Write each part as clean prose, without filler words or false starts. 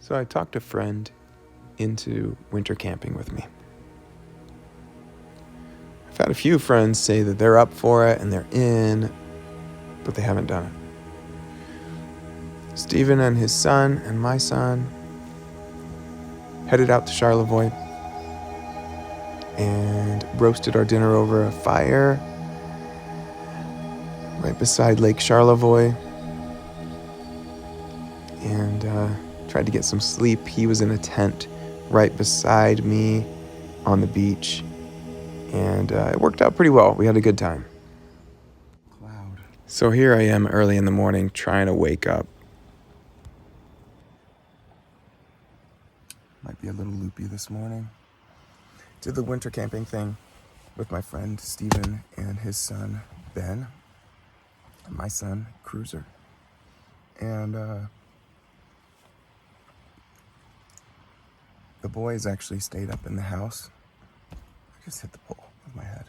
So I talked a friend into winter camping with me. I've had a few friends say that they're up for it and they're in, but they haven't done it. Stephen and his son and my son headed out to Charlevoix and roasted our dinner over a fire right beside Lake Charlevoix and tried to get some sleep. He was in a tent right beside me on the beach, and it worked out pretty well. We had a good time. So here I am early in the morning trying to wake up. Might be a little loopy this morning. Did the winter camping thing with my friend Steven and his son Ben, and my son Cruiser. And the boys actually stayed up in the house. I just hit the pole with my head.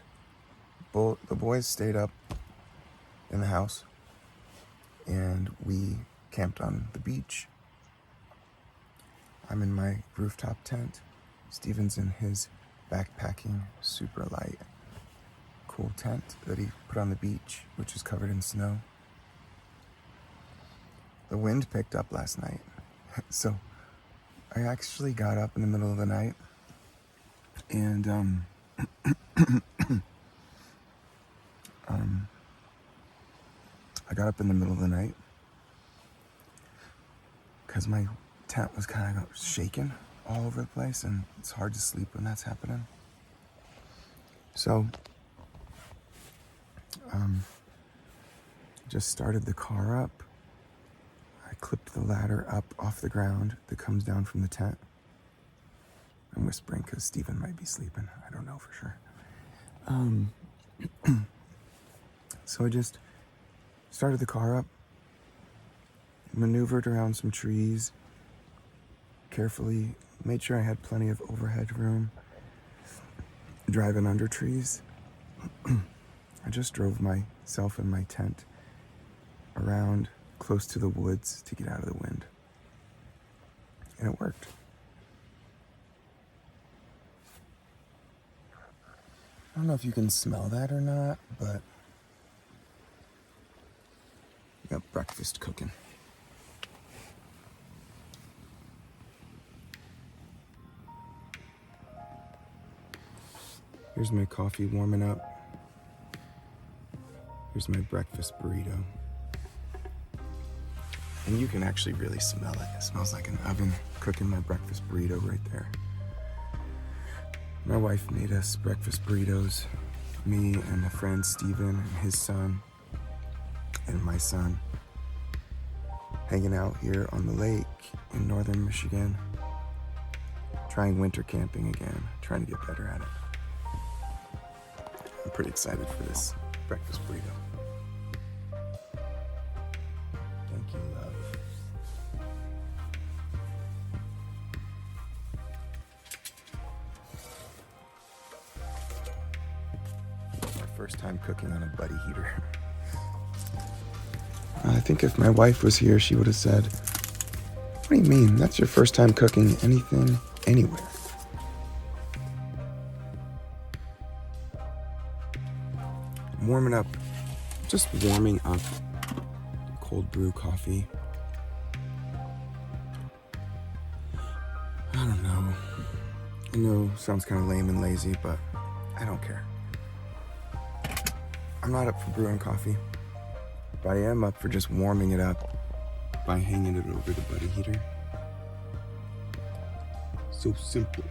The boys stayed up in the house and we camped on the beach. I'm in my rooftop tent. Steven's in his backpacking, super light, cool tent that he put on the beach, which is covered in snow. The wind picked up last night, so I actually got up in the middle of the night and I got up in the middle of the night because my tent was kind of shaking all over the place, and it's hard to sleep when that's happening. So just started the car up. I clipped the ladder up off the ground that comes down from the tent. I'm whispering because Stephen might be sleeping. I don't know for sure. So I just started the car up, maneuvered around some trees, carefully made sure I had plenty of overhead room, driving under trees. I just drove myself and my tent around close to the woods to get out of the wind. And it worked. I don't know if you can smell that or not, but we got breakfast cooking. Here's my coffee warming up. Here's my breakfast burrito. And you can actually really smell it. It smells like an oven cooking my breakfast burrito right there. My wife made us breakfast burritos. Me and a friend, Steven, and his son, and my son, hanging out here on the lake in northern Michigan, trying winter camping again, trying to get better at it. I'm pretty excited for this breakfast burrito. Thank you, love. My first time cooking on a buddy heater. I think if my wife was here, she would have said, "What do you mean? That's your first time cooking anything, anywhere." Just warming up cold brew coffee. I don't know. I know it sounds kind of lame and lazy, but I don't care. I'm not up for brewing coffee, but I am up for just warming it up by hanging it over the buddy heater. So simple.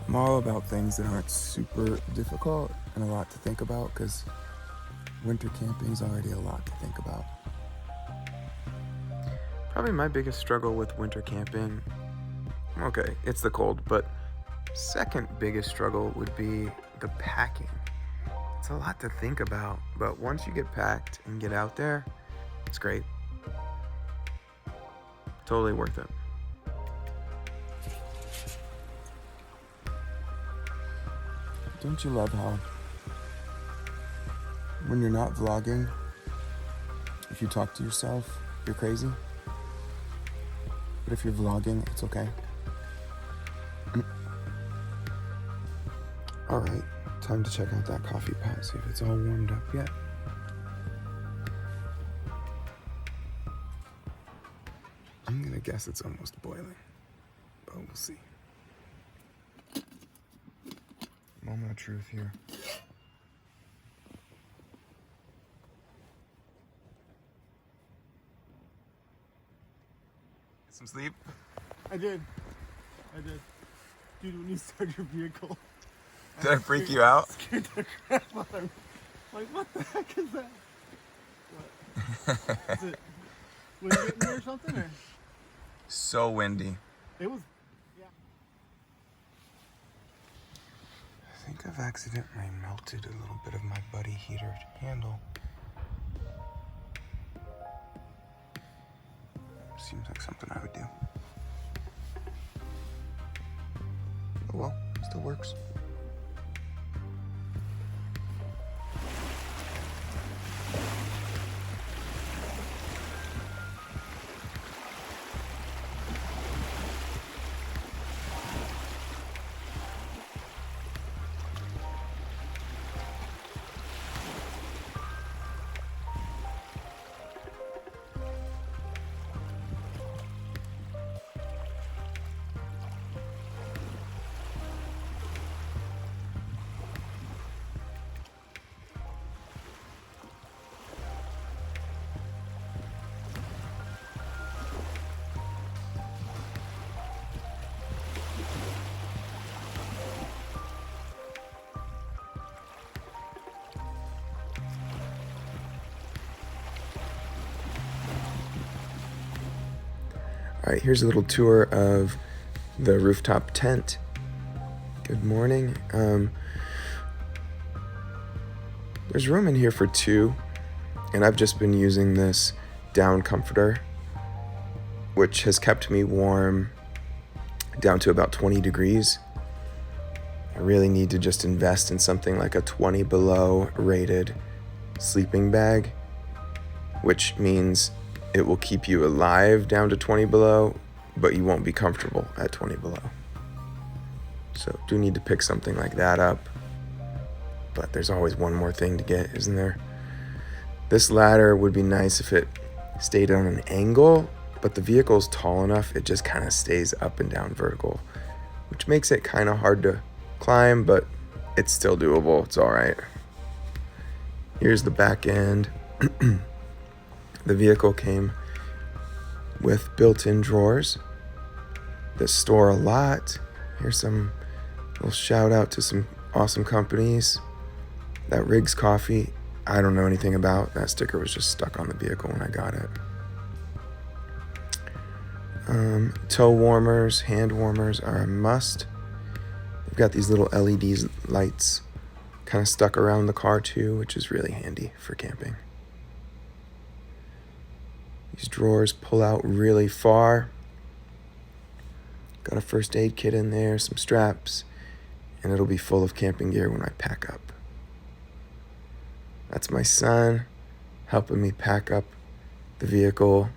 I'm all about things that aren't super difficult and a lot to think about, because winter camping is already a lot to think about. Probably my biggest struggle with winter camping, okay, it's the cold, but second biggest struggle would be the packing. It's a lot to think about, but once you get packed and get out there, it's great. Totally worth it. Don't you love how when you're not vlogging If you talk to yourself, you're crazy. But if you're vlogging, it's okay. All right, time to check out that coffee pot, see if it's all warmed up yet. I'm gonna guess it's almost boiling, but we'll see. Moment of truth here. Get some sleep? I did. Dude, when you start your vehicle. Did I freak you out? Scared the crap out of me. Like, what the heck is that? What? Is it windy in there or something? Or? So windy. It was, yeah. I think I've accidentally melted a little bit of my buddy heater handle. Seems like something I would do. Oh well, still works. All right, here's a little tour of the rooftop tent. Good morning. There's room in here for two, and I've just been using this down comforter, which has kept me warm down to about 20 degrees. I really need to just invest in something like a 20 below rated sleeping bag, which means it will keep you alive down to 20 below, but you won't be comfortable at 20 below. So do need to pick something like that up. But there's always one more thing to get, isn't there? This ladder would be nice if it stayed on an angle, but the vehicle's tall enough, it just kind of stays up and down vertical, which makes it kind of hard to climb, but it's still doable. It's all right. Here's the back end. The vehicle came with built-in drawers that store a lot. Here's some little shout out to some awesome companies. That Riggs Coffee, I don't know anything about. That sticker was just stuck on the vehicle when I got it. Toe warmers, hand warmers are a must. They've got these little LED lights kind of stuck around the car too, which is really handy for camping. These drawers pull out really far. Got a first aid kit in there, some straps, and it'll be full of camping gear when I pack up. That's my son helping me pack up the vehicle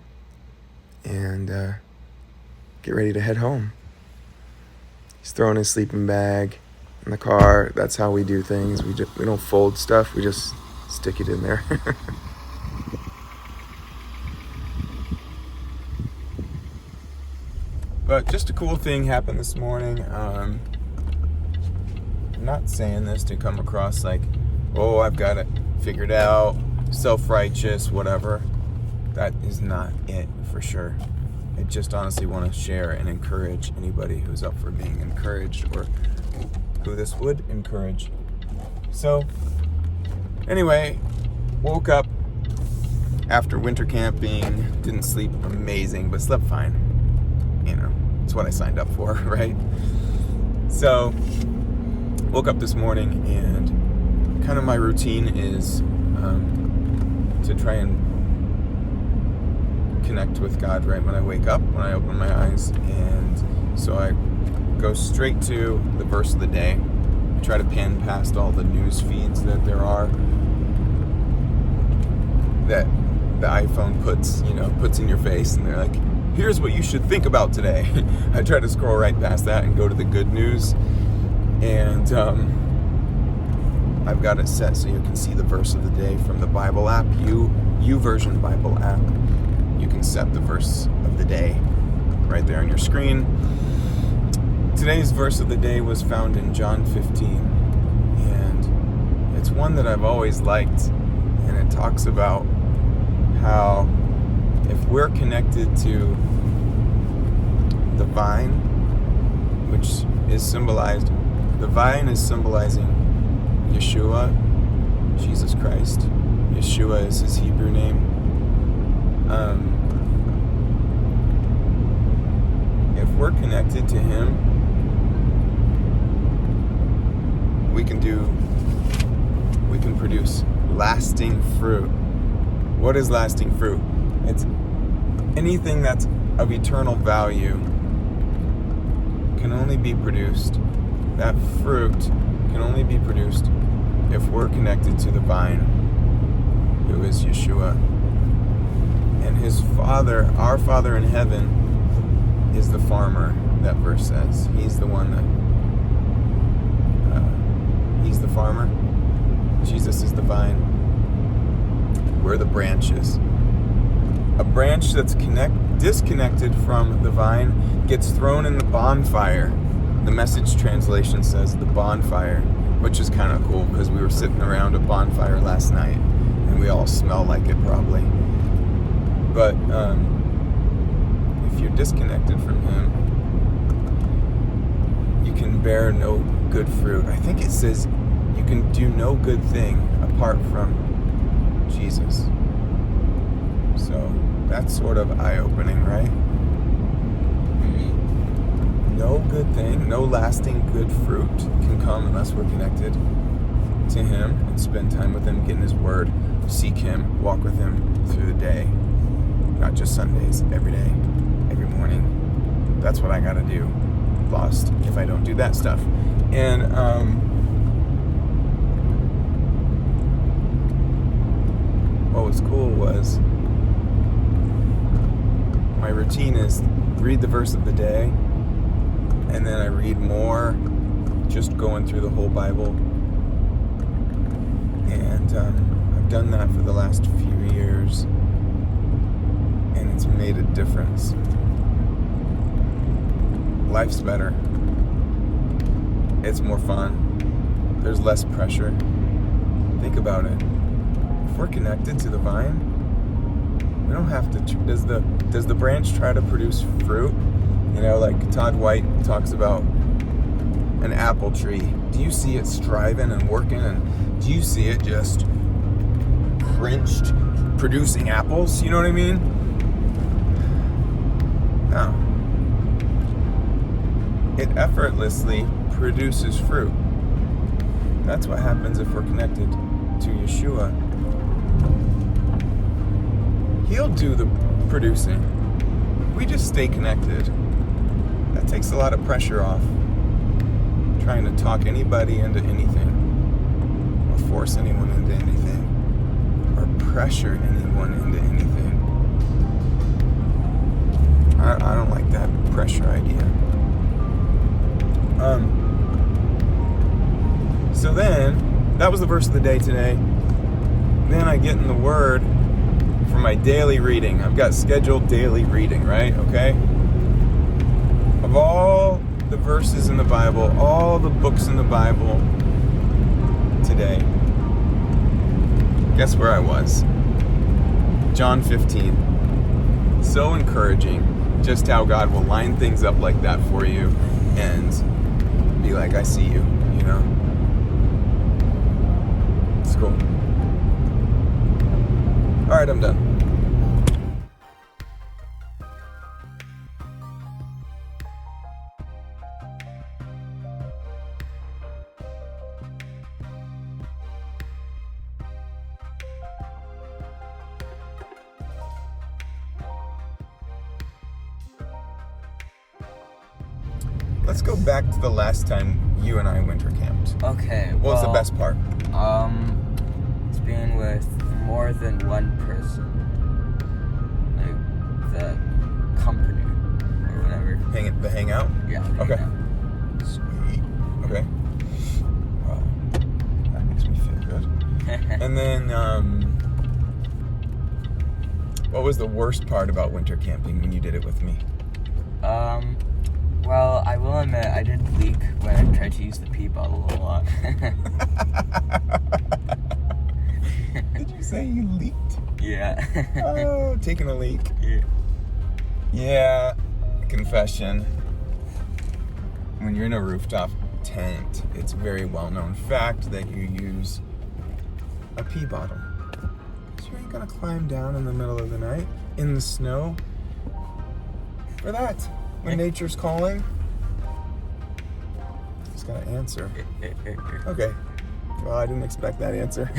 and get ready to head home. He's throwing his sleeping bag in the car. That's how we do things. We don't fold stuff. We just stick it in there. But just a cool thing happened this morning. I'm not saying this to come across like, oh, I've got it figured out, self-righteous, whatever. That is not it for sure. I just honestly want to share and encourage anybody who's up for being encouraged or who this would encourage. So, anyway, woke up after winter camping, didn't sleep amazing, but slept fine. You know, it's what I signed up for, right? So, woke up this morning and kind of my routine is to try and connect with God right when I wake up, when I open my eyes. And so I go straight to the verse of the day. I try to pan past all the news feeds that there are that the iPhone puts in your face, and they're like, here's what you should think about today. I try to scroll right past that and go to the good news, and I've got it set so you can see the verse of the day from the Bible app, YouVersion Bible app. You can set the verse of the day right there on your screen. Today's verse of the day was found in John 15, and it's one that I've always liked, and it talks about how if we're connected to the vine, which is symbolized, the vine is symbolizing Yeshua, Jesus Christ. Yeshua is his Hebrew name. If we're connected to him, we can produce lasting fruit. What is lasting fruit? It's anything that's of eternal value can only be produced. That fruit can only be produced if we're connected to the vine, who is Yeshua. And his Father, our Father in heaven, is the farmer, that verse says. He's the one that, he's the farmer. Jesus is the vine. We're the branches. A branch that's disconnected from the vine gets thrown in the bonfire. The Message translation says the bonfire, which is kind of cool because we were sitting around a bonfire last night and we all smell like it probably. But if you're disconnected from him, you can bear no good fruit. I think it says you can do no good thing apart from Jesus. So that's sort of eye-opening, right? No good thing, no lasting good fruit can come unless we're connected to him and spend time with him, get in his word, seek him, walk with him through the day. Not just Sundays, every day, every morning. That's what I gotta do. Lost if I don't do that stuff. And what was cool was my routine is read the verse of the day, and then I read more, just going through the whole Bible. And I've done that for the last few years, and it's made a difference. Life's better. It's more fun. There's less pressure. Think about it. If we're connected to the vine, we don't have to. Does the branch try to produce fruit? You know, like Todd White talks about an apple tree. Do you see it striving and working? And do you see it just crunched, producing apples? You know what I mean? No. It effortlessly produces fruit. That's what happens if we're connected to Yeshua. He'll do the producing. We just stay connected. That takes a lot of pressure off. Trying to talk anybody into anything, or force anyone into anything, or pressure anyone into anything. I don't like that pressure idea. So then, that was the verse of the day today. Then I get in the Word for my daily reading. I've got scheduled daily reading, right? Okay? Of all the verses in the Bible, all the books in the Bible today, guess where I was? John 15. So encouraging just how God will line things up like that for you and be like, I see you, you know? It's cool. Alright, I'm done. Let's go back to the last time you and I winter camped. Okay. What was the best part? It's being with more than one person. Yeah. Okay. Yeah. Sweet. Okay. Wow. That makes me feel good. And then, what was the worst part about winter camping when you did it with me? Well, I will admit, I did leak when I tried to use the pee bottle a lot. Did you say you leaked? Yeah. Oh, taking a leak. Yeah. Yeah, confession. When you're in a rooftop tent, it's a very well-known fact that you use a pee bottle. You ain't gonna climb down in the middle of the night in the snow for that. When nature's calling, just gotta answer. Okay. Well, I didn't expect that answer.